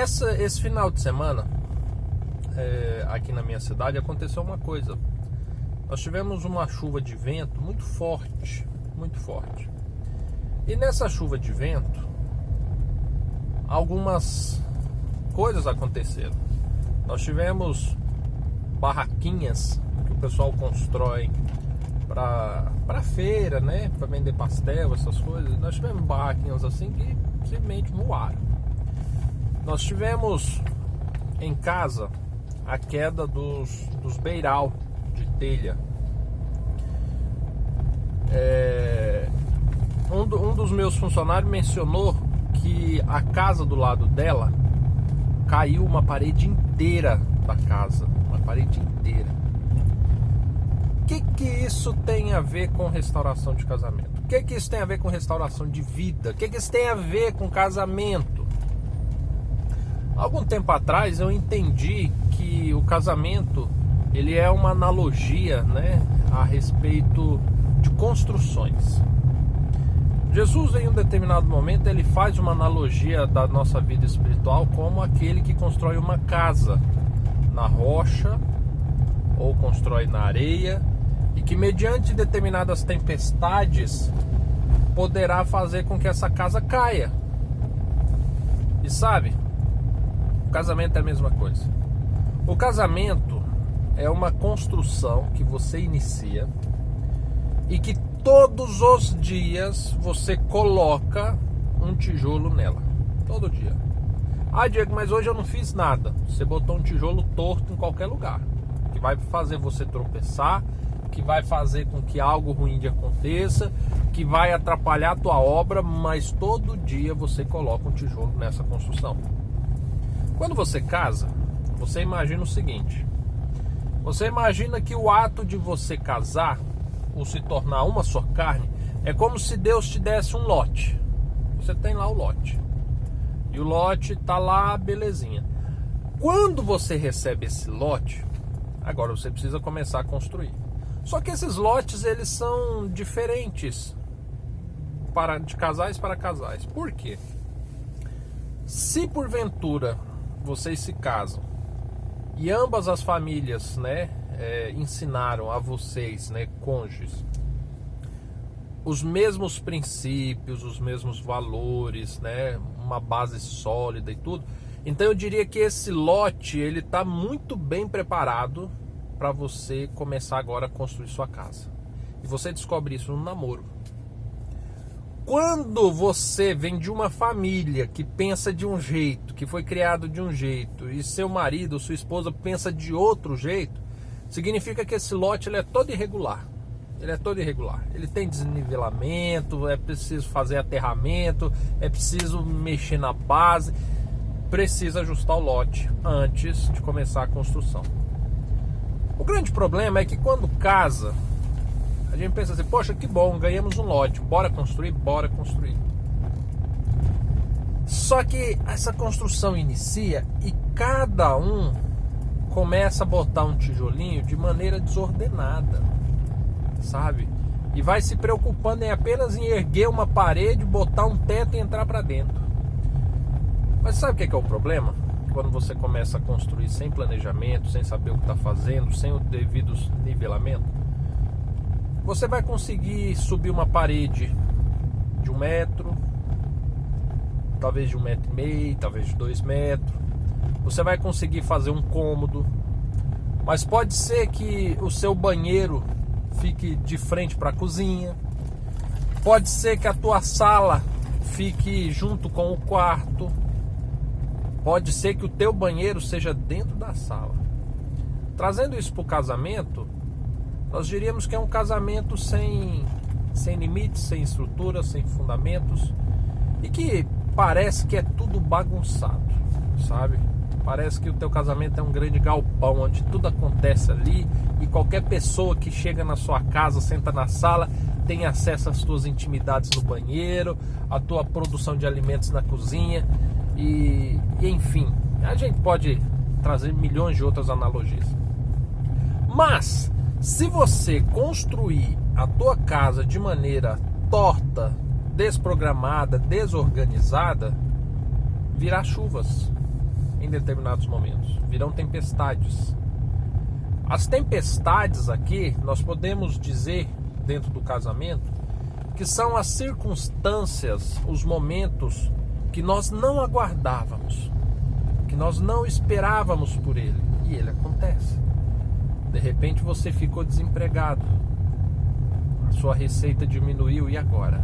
Esse final de semana, aqui na minha cidade, aconteceu uma coisa. Nós tivemos uma chuva de vento muito forte, muito forte. E nessa chuva de vento, algumas coisas aconteceram. Nós tivemos barraquinhas que o pessoal constrói para feira, né? Para vender pastel, essas coisas. Nós tivemos barraquinhas assim que simplesmente voaram. Nós tivemos em casa a queda dos beiral de telha. Um dos meus funcionários mencionou que a casa do lado dela caiu uma parede inteira da casa, uma parede inteira. O que isso tem a ver com restauração de casamento? O que isso tem a ver com restauração de vida? O que isso tem a ver com casamento? Algum tempo atrás eu entendi que o casamento ele é uma analogia, né, a respeito de construções. Jesus, em um determinado momento, ele faz uma analogia da nossa vida espiritual como aquele que constrói uma casa na rocha ou constrói na areia e que, mediante determinadas tempestades, poderá fazer com que essa casa caia. E sabe, o casamento é a mesma coisa. O casamento é uma construção que você inicia e que todos os dias você coloca um tijolo nela. Todo dia. Ah, Diego, mas hoje eu não fiz nada. Você botou um tijolo torto em qualquer lugar, que vai fazer você tropeçar, que vai fazer com que algo ruim aconteça, que vai atrapalhar a tua obra, mas todo dia você coloca um tijolo nessa construção. Quando você casa, você imagina o seguinte: você imagina que o ato de você casar ou se tornar uma só carne é como se Deus te desse um lote. Você tem lá o lote e o lote tá lá, belezinha. Quando você recebe esse lote, agora você precisa começar a construir. Só que esses lotes, eles são diferentes de casais para casais. Por quê? Se porventura vocês se casam e ambas as famílias, né, ensinaram a vocês, né, cônjuges, os mesmos princípios, os mesmos valores, né, uma base sólida e tudo, então eu diria que esse lote ele está muito bem preparado para você começar agora a construir sua casa. E você descobre isso no namoro. Quando você vem de uma família que pensa de um jeito, que foi criado de um jeito, e seu marido, sua esposa pensa de outro jeito, significa que esse lote ele é todo irregular. Ele é todo irregular. Ele tem desnivelamento, é preciso fazer aterramento, é preciso mexer na base, precisa ajustar o lote antes de começar a construção. O grande problema é que quando casa, a gente pensa assim: poxa, que bom, ganhamos um lote, bora construir, bora construir. Só que essa construção inicia e cada um começa a botar um tijolinho de maneira desordenada, sabe? E vai se preocupando apenas em erguer uma parede, botar um teto e entrar para dentro. Mas sabe o que é o problema? Quando você começa a construir sem planejamento, sem saber o que está fazendo, sem o devido nivelamento, você vai conseguir subir uma parede de 1 metro, talvez de 1,5 metro, talvez de 2 metros. Você vai conseguir fazer um cômodo, mas pode ser que o seu banheiro fique de frente para a cozinha, pode ser que a tua sala fique junto com o quarto, pode ser que o teu banheiro seja dentro da sala. Trazendo isso para o casamento, nós diríamos que é um casamento sem limites, sem estrutura, sem fundamentos, e que parece que é tudo bagunçado, sabe? Parece que o teu casamento é um grande galpão onde tudo acontece ali e qualquer pessoa que chega na sua casa, senta na sala, tem acesso às tuas intimidades no banheiro, à tua produção de alimentos na cozinha e enfim, a gente pode trazer milhões de outras analogias. Mas se você construir a tua casa de maneira torta, desprogramada, desorganizada, virá chuvas. em determinados momentos. Virão tempestades. As tempestades aqui, nós podemos dizer, dentro do casamento, que são as circunstâncias, os momentos que nós não aguardávamos, que nós não esperávamos por ele, e ele acontece. De repente você ficou desempregado, a sua receita diminuiu, e agora?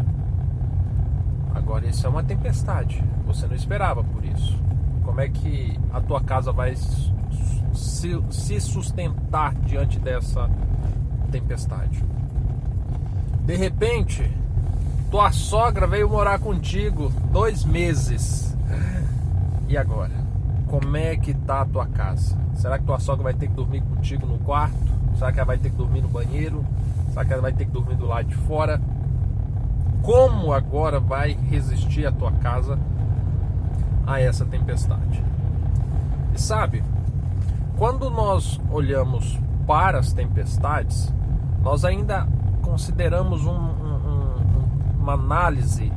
Agora isso é uma tempestade, você não esperava por isso. Como é que a tua casa vai se sustentar diante dessa tempestade? De repente, tua sogra veio morar contigo 2 meses. E agora? Como é que tá a tua casa? Será que tua sogra vai ter que dormir contigo no quarto? Será que ela vai ter que dormir no banheiro? Será que ela vai ter que dormir do lado de fora? Como agora vai resistir a tua casa a essa tempestade? E sabe, quando nós olhamos para as tempestades, nós ainda consideramos uma análise,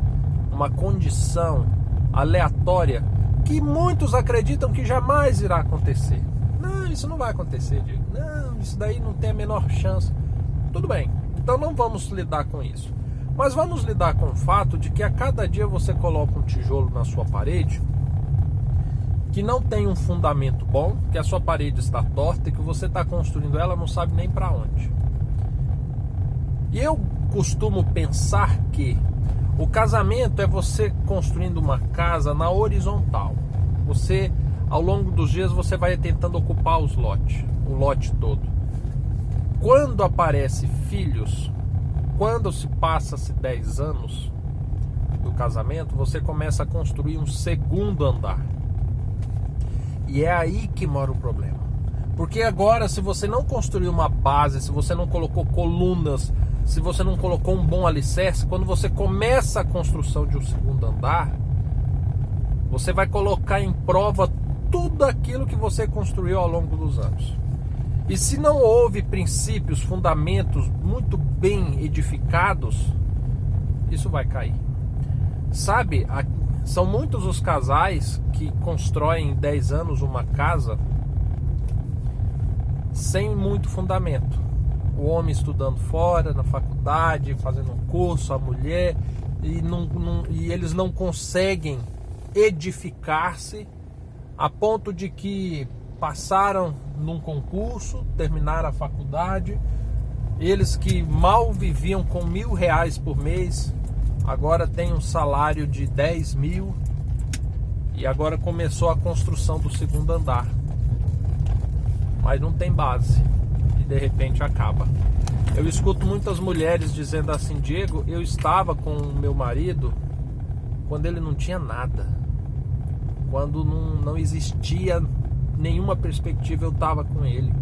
uma condição aleatória que muitos acreditam que jamais irá acontecer. Não, isso não vai acontecer, Diego. Não, isso daí não tem a menor chance. Tudo bem, então não vamos lidar com isso. Mas vamos lidar com o fato de que a cada dia você coloca um tijolo na sua parede que não tem um fundamento bom, que a sua parede está torta e que você está construindo ela não sabe nem para onde. E eu costumo pensar que o casamento é você construindo uma casa na horizontal. Você, ao longo dos dias, você vai tentando ocupar o lote todo. Quando aparece filhos, quando se passa-se 10 anos do casamento, você começa a construir um segundo andar. E é aí que mora o problema. Porque agora, se você não construiu uma base, se você não colocou colunas, se você não colocou um bom alicerce, quando você começa a construção de um segundo andar, você vai colocar em prova tudo aquilo que você construiu ao longo dos anos. E se não houve princípios, fundamentos muito bem edificados, isso vai cair. Sabe, são muitos os casais que constroem em 10 anos uma casa sem muito fundamento. O homem estudando fora, na faculdade, fazendo um curso, a mulher, e eles não conseguem edificar-se a ponto de que passaram num concurso, terminaram a faculdade, eles que mal viviam com R$1.000 por mês, agora tem um salário de 10 mil, e agora começou a construção do segundo andar, mas não tem base, e de repente acaba. Eu escuto muitas mulheres dizendo assim: Diego, eu estava com o meu marido quando ele não tinha nada, quando não existia nenhuma perspectiva, eu estava com ele.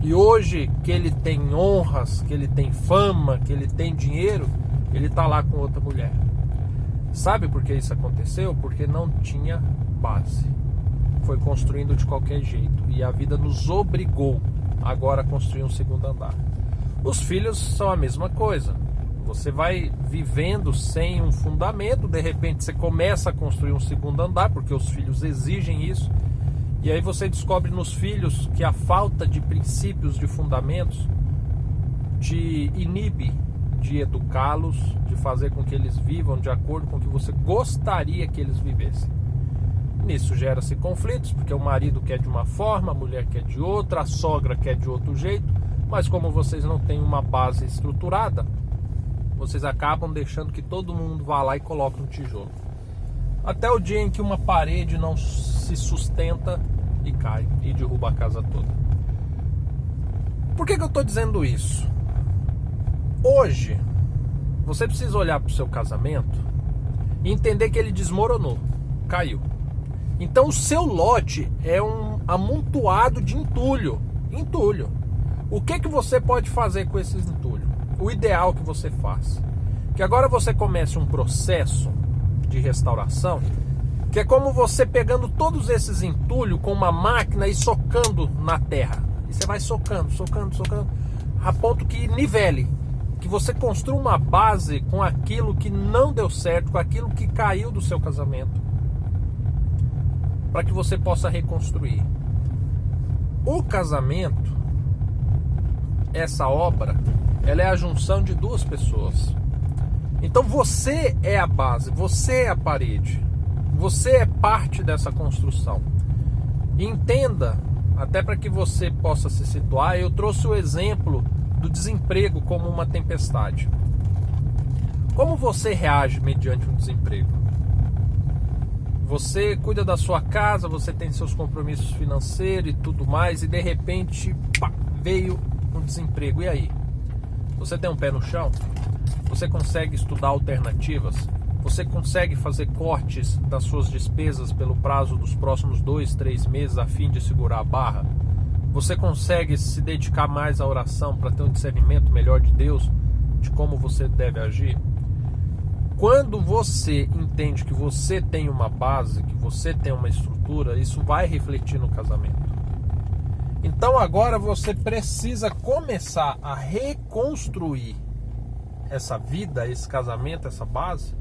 E hoje que ele tem honras, que ele tem fama, que ele tem dinheiro, ele está lá com outra mulher. Sabe por que isso aconteceu? Porque não tinha base. Foi construindo de qualquer jeito. E a vida nos obrigou agora a construir um segundo andar. Os filhos são a mesma coisa. Você vai vivendo sem um fundamento, de repente você começa a construir um segundo andar, porque os filhos exigem isso. E aí você descobre nos filhos que a falta de princípios, de fundamentos, te inibe de educá-los, de fazer com que eles vivam de acordo com o que você gostaria que eles vivessem. Nisso gera-se conflitos, porque o marido quer de uma forma, a mulher quer de outra, a sogra quer de outro jeito, mas como vocês não têm uma base estruturada, vocês acabam deixando que todo mundo vá lá e coloque um tijolo. Até o dia em que uma parede não se sustenta e cai e derruba a casa toda. Por que eu estou dizendo isso? Hoje, você precisa olhar para o seu casamento e entender que ele desmoronou, caiu. Então o seu lote é um amontoado de entulho. O que você pode fazer com esses entulhos? O ideal que você faça, que agora você comece um processo de restauração, que é como você pegando todos esses entulhos com uma máquina e socando na terra. E você vai socando, a ponto que nivele, que você construa uma base com aquilo que não deu certo, com aquilo que caiu do seu casamento. para que você possa reconstruir. O casamento, essa obra, ela é a junção de duas pessoas. Então você é a base, você é a parede, você é parte dessa construção. E entenda, até para que você possa se situar, eu trouxe o exemplo do desemprego como uma tempestade. Como você reage mediante um desemprego? Você cuida da sua casa, você tem seus compromissos financeiros e tudo mais, e de repente, pá, veio um desemprego. E aí? Você tem um pé no chão? Você consegue estudar alternativas? Você consegue fazer cortes das suas despesas pelo prazo dos próximos 2, 3 meses a fim de segurar a barra? Você consegue se dedicar mais à oração para ter um discernimento melhor de Deus, de como você deve agir? Quando você entende que você tem uma base, que você tem uma estrutura, isso vai refletir no casamento. Então agora você precisa começar a reconstruir essa vida, esse casamento, essa base,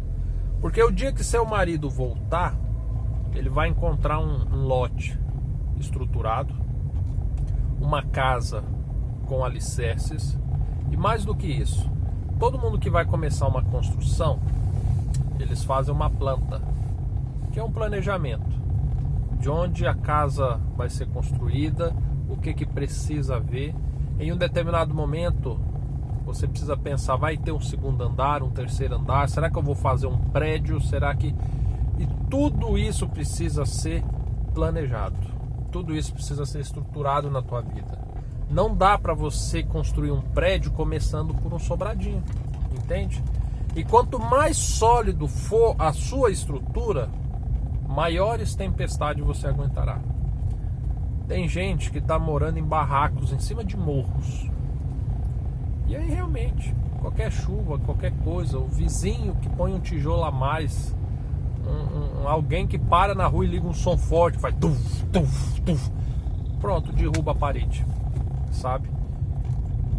porque o dia que seu marido voltar, ele vai encontrar um lote estruturado, uma casa com alicerces, e mais do que isso, todo mundo que vai começar uma construção, eles fazem uma planta, que é um planejamento de onde a casa vai ser construída, o que precisa haver. Em um determinado momento você precisa pensar, vai ter um segundo andar, um terceiro andar, será que eu vou fazer um prédio, será que... E tudo isso precisa ser planejado, tudo isso precisa ser estruturado na tua vida. Não dá para você construir um prédio começando por um sobradinho, entende? E quanto mais sólido for a sua estrutura, maiores tempestades você aguentará. Tem gente que está morando em barracos, em cima de morros. E aí realmente, qualquer chuva, qualquer coisa, o vizinho que põe um tijolo a mais, alguém que para na rua e liga um som forte, faz tuf, tuf, tuf, pronto, derruba a parede, sabe?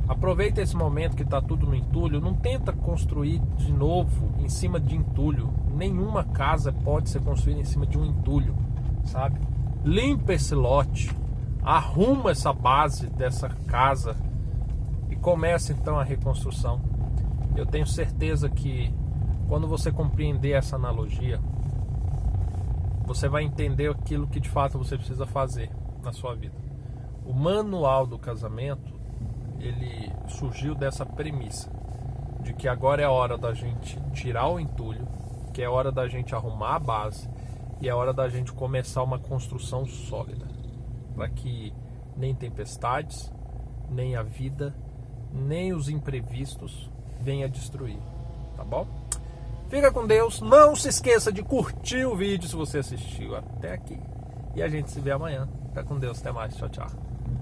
Aproveita esse momento que está tudo no entulho. Não tenta construir de novo em cima de entulho. Nenhuma casa pode ser construída em cima de um entulho, sabe? Limpa esse lote, arruma essa base dessa casa e começa então a reconstrução. Eu tenho certeza que quando você compreender essa analogia, você vai entender aquilo que de fato você precisa fazer na sua vida. O manual do casamento, ele surgiu dessa premissa de que agora é a hora da gente tirar o entulho, que é hora da gente arrumar a base e é hora da gente começar uma construção sólida, para que nem tempestades, nem a vida, nem os imprevistos venham a destruir, tá bom? Fica com Deus, não se esqueça de curtir o vídeo se você assistiu até aqui, e a gente se vê amanhã. Fica com Deus, até mais, tchau, tchau.